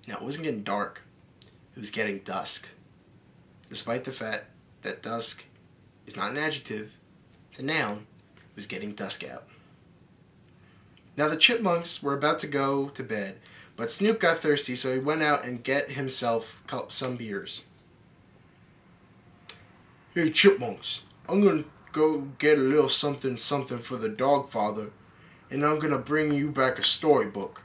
Now, it wasn't getting dark. It was getting dusk. Despite the fact that dusk is not an adjective, it's a noun, it was getting dusk out. Now, the chipmunks were about to go to bed, but Snoop got thirsty, so he went out and get himself some beers. Hey, chipmunks, I'm going to go get a little something for the dog father, and I'm going to bring you back a storybook.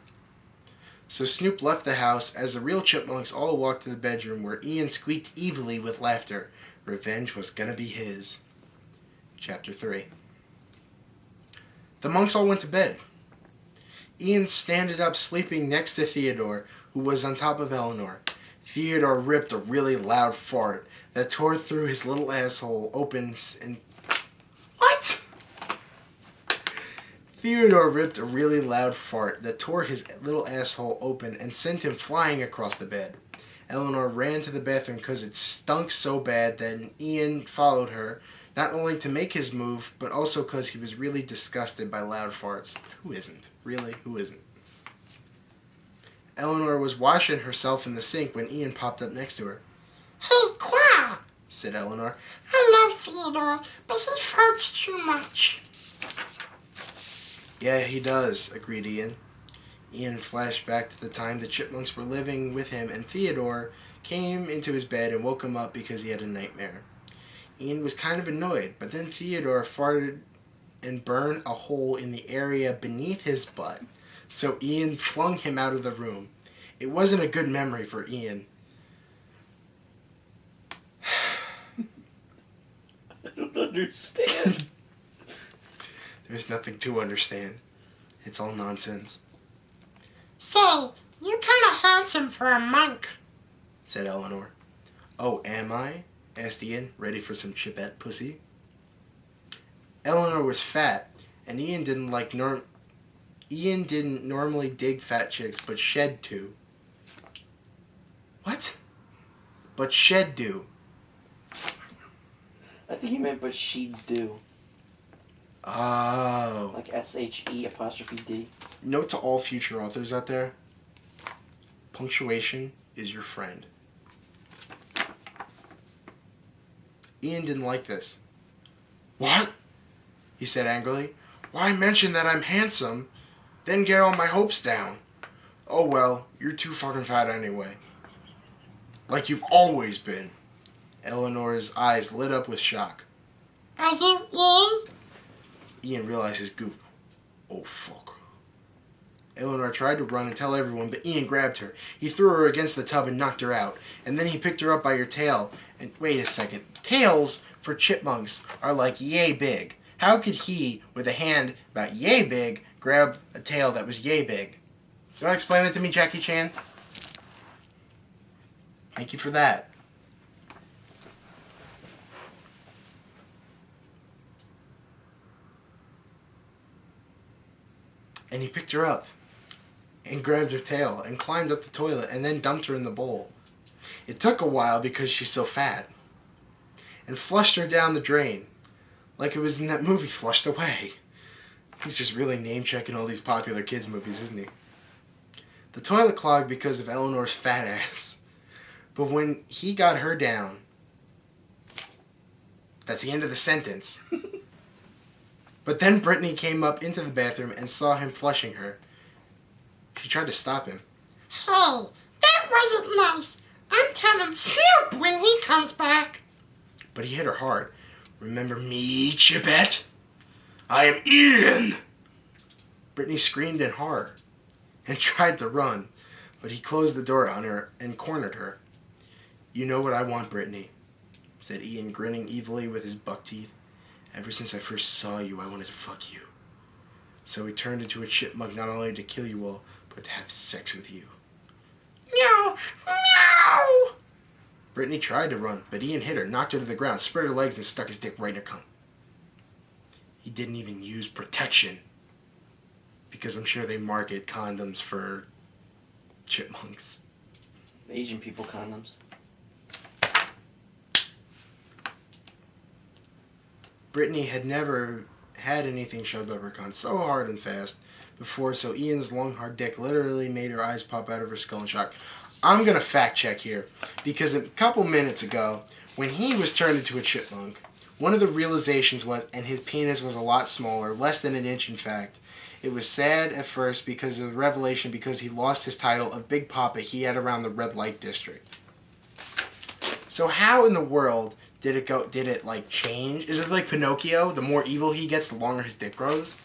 So Snoop left the house as the real chipmunks all walked to the bedroom where Ian squeaked evilly with laughter. Revenge was going to be his. Chapter 3. The monks all went to bed. Ian standed up sleeping next to Theodore, who was on top of Eleanor. Theodore ripped a really loud fart that tore through his little asshole open and... What? Theodore ripped a really loud fart that tore his little asshole open and sent him flying across the bed. Eleanor ran to the bathroom because it stunk so bad that Ian followed her, not only to make his move, but also because he was really disgusted by loud farts. Who isn't? Really? Who isn't? Eleanor was washing herself in the sink when Ian popped up next to her. Hey, Qua, said Eleanor. I love Theodore, but he farts too much. Yeah, he does, agreed Ian. Ian flashed back to the time the chipmunks were living with him, and Theodore came into his bed and woke him up because he had a nightmare. Ian was kind of annoyed, but then Theodore farted and burned a hole in the area beneath his butt, so Ian flung him out of the room. It wasn't a good memory for Ian. I don't understand. There's nothing to understand. It's all nonsense. Say, you're kind of handsome for a monk, said Eleanor. Oh, am I? Asked Ian, ready for some chipette pussy. Eleanor was fat, and Ian didn't normally dig fat chicks, but Shed do. What? But Shed do. I think he meant but she'd do. Oh. Like SHE''D. Note to all future authors out there. Punctuation is your friend. Ian didn't like this. What? He said angrily. Why mention that I'm handsome, then get all my hopes down? Oh well, you're too fucking fat anyway. Like you've always been. Eleanor's eyes lit up with shock. Are you Ian? Ian realized his goof. Oh fuck. Eleanor tried to run and tell everyone, but Ian grabbed her. He threw her against the tub and knocked her out. And then he picked her up by her tail. And wait a second. Tails for chipmunks are like yay big. How could he, with a hand about yay big, grab a tail that was yay big? You want to explain that to me, Jackie Chan? Thank you for that. And he picked her up and grabbed her tail and climbed up the toilet and then dumped her in the bowl. It took a while because she's so fat. And flushed her down the drain. Like it was in that movie, Flushed Away. He's just really name-checking all these popular kids' movies, isn't he? The toilet clogged because of Eleanor's fat ass. But when he got her down... That's the end of the sentence. But then Brittany came up into the bathroom and saw him flushing her. She tried to stop him. Hey, that wasn't nice. I'm telling Snoop when he comes back. But he hit her hard. Remember me, Chipette? I am Ian! Brittany screamed in horror and tried to run, but he closed the door on her and cornered her. You know what I want, Brittany, said Ian, grinning evilly with his buck teeth. Ever since I first saw you, I wanted to fuck you. So he turned into a chipmunk not only to kill you all, but to have sex with you. No, no! Brittany tried to run, but Ian hit her, knocked her to the ground, spread her legs, and stuck his dick right in her cunt. He didn't even use protection. Because I'm sure they market condoms for chipmunks. Asian people condoms. Brittany had never had anything shoved up her cunt so hard and fast before, so Ian's long, hard dick literally made her eyes pop out of her skull in shock. I'm going to fact check here. Because a couple minutes ago, when he was turned into a chipmunk, one of the realizations was, and his penis was a lot smaller, less than an inch in fact. It was sad at first because of the revelation, because he lost his title of Big Papa he had around the red light district. So how in the world did it go? Did it like change? Is it like Pinocchio? The more evil he gets, the longer his dick grows?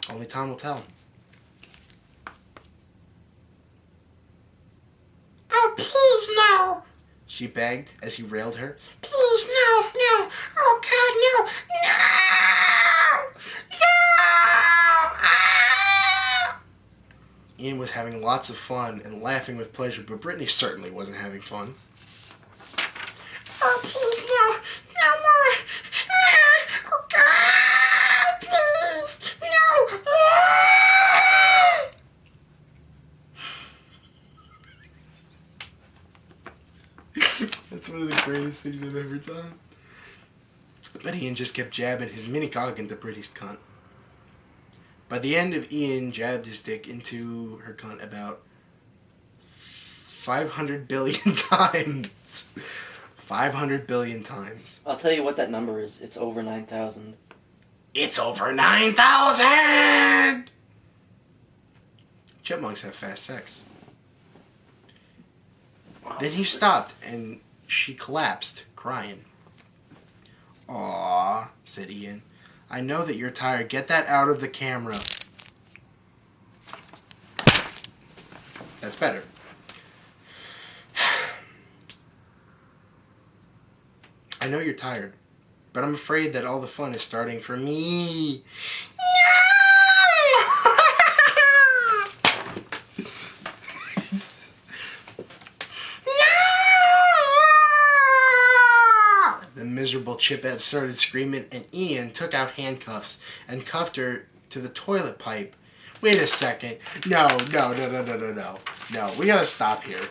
Only time will tell. Oh, please, no. She begged as he railed her. Please, no, no. Oh, God, no. No! No! Ah! Ian was having lots of fun and laughing with pleasure, but Brittany certainly wasn't having fun. Oh, please, no. No more. Ah! Oh, God, please. No. Ah! That's one of the greatest things I've ever done. But Ian just kept jabbing his mini cock into Brittany's cunt. By the end of Ian jabbed his dick into her cunt about 500 billion times. 500 billion times. I'll tell you what that number is. It's over 9,000. It's over 9,000! Chipmunks have fast sex. Then he stopped and she collapsed, crying. "Aw," said Ian. "I know that you're tired. Get that out of the camera." That's better. "I know you're tired, but I'm afraid that all the fun is starting for me." The miserable chipette started screaming, and Ian took out handcuffs and cuffed her to the toilet pipe. Wait a second. No. No, we gotta stop here.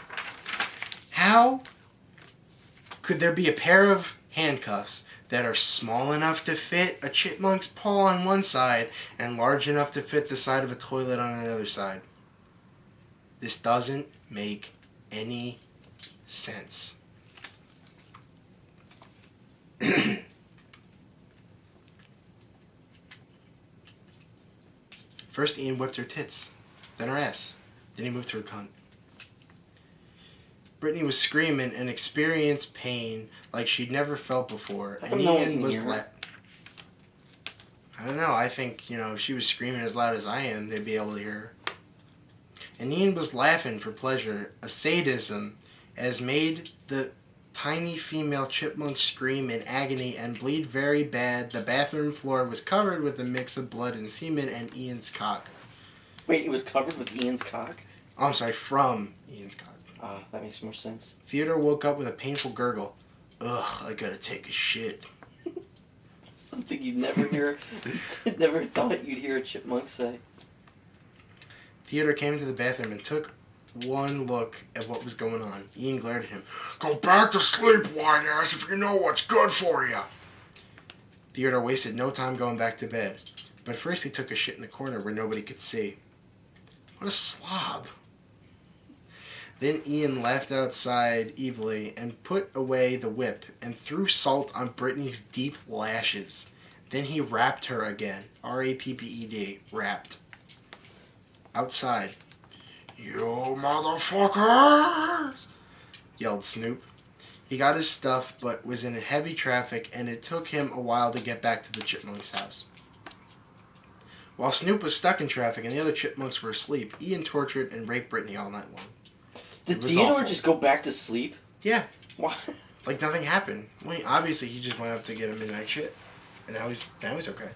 How could there be a pair of handcuffs that are small enough to fit a chipmunk's paw on one side and large enough to fit the side of a toilet on the other side? This doesn't make any sense. First, Ian whipped her tits, then her ass. Then he moved to her cunt. Brittany was screaming and experienced pain like she'd never felt before. How And come no one Ian can was hear her? I don't know. I think, if she was screaming as loud as I am, they'd be able to hear her. And Ian was laughing for pleasure, a sadism as made the tiny female chipmunk scream in agony and bleed very bad. The bathroom floor was covered with a mix of blood and semen and Ian's cock. Wait, it was covered with Ian's cock? Oh, I'm sorry, from Ian's cock. Ah, that makes more sense. Theodore woke up with a painful gurgle. "Ugh, I gotta take a shit." Something you'd never hear, never thought you'd hear a chipmunk say. Theodore came into the bathroom and took one look at what was going on. Ian glared at him. "Go back to sleep, white ass, if you know what's good for you." Theodore wasted no time going back to bed. But first he took a shit in the corner where nobody could see. What a slob. Then Ian laughed outside evilly and put away the whip and threw salt on Brittany's deep lashes. Then he rapped her again. R-A-P-P-E-D. Rapped. Outside. "You motherfuckers!" yelled Snoop. He got his stuff but was in heavy traffic and it took him a while to get back to the chipmunk's house. While Snoop was stuck in traffic and the other chipmunks were asleep, Ian tortured and raped Brittany all night long. Did It was Theodore awful. just go back to sleep? Yeah. Why? Like nothing happened. Well, obviously he just went up to get a midnight shit. And now he's okay.